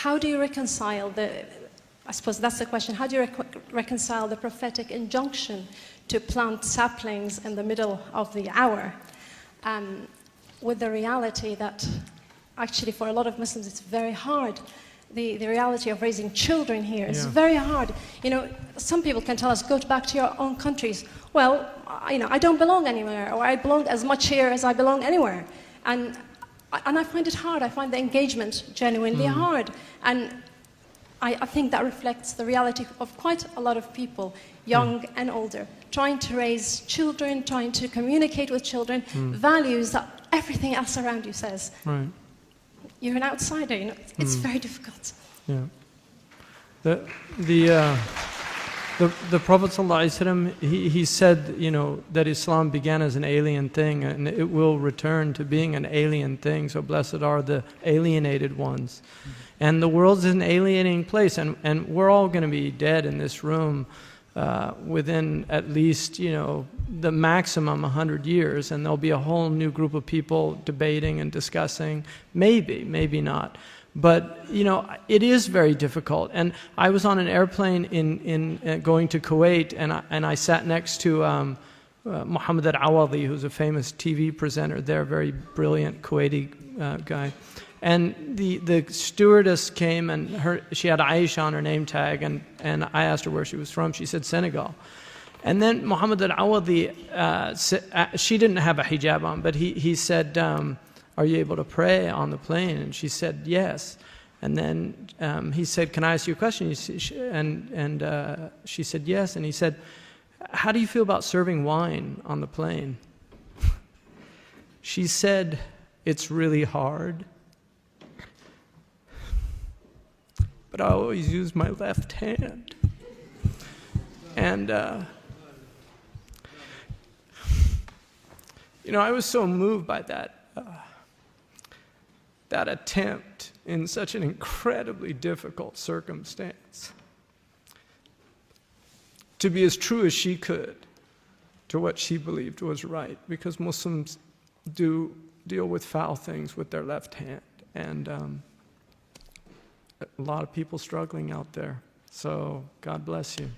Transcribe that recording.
how do you reconcile I suppose that's the question, how do you reconcile the prophetic injunction to plant saplings in the middle of the hour with the reality that actually for a lot of Muslims it's very hard. The reality of raising children here is very hard. You know, some people can tell us, go back to your own countries. Well, I don't belong anywhere, or I belong as much here as I belong anywhere. And I find it hard. I find the engagement genuinely hard. And I think that reflects the reality of quite a lot of people, young and older, trying to raise children, trying to communicate with children, values that everything else around you says. Right. You're an outsider, you know, it's very difficult. Yeah. The Prophet ﷺ, he said, you know, that Islam began as an alien thing and it will return to being an alien thing. So blessed are the alienated ones. And the world's an alienating place, and we're all going to be dead in this room within at least, you know, the maximum 100 years, and there'll be a whole new group of people debating and discussing, maybe not. But, you know, it is very difficult. And I was on an airplane in going to Kuwait, and I sat next to Muhammad al-Awadi, who's a famous TV presenter there, very brilliant Kuwaiti guy. And the stewardess came, and she had Aisha on her name tag, and I asked her where she was from. She said Senegal. And then Muhammad al-Awadi, she didn't have a hijab on, but he said, are you able to pray on the plane? And she said, yes. And then he said, can I ask you a question? And she said, yes. And he said, how do you feel about serving wine on the plane? She said, it's really hard. But I always use my left hand. And, you know, I was so moved by that attempt in such an incredibly difficult circumstance to be as true as she could to what she believed was right, because Muslims do deal with foul things with their left hand, and a lot of people struggling out there. So God bless you.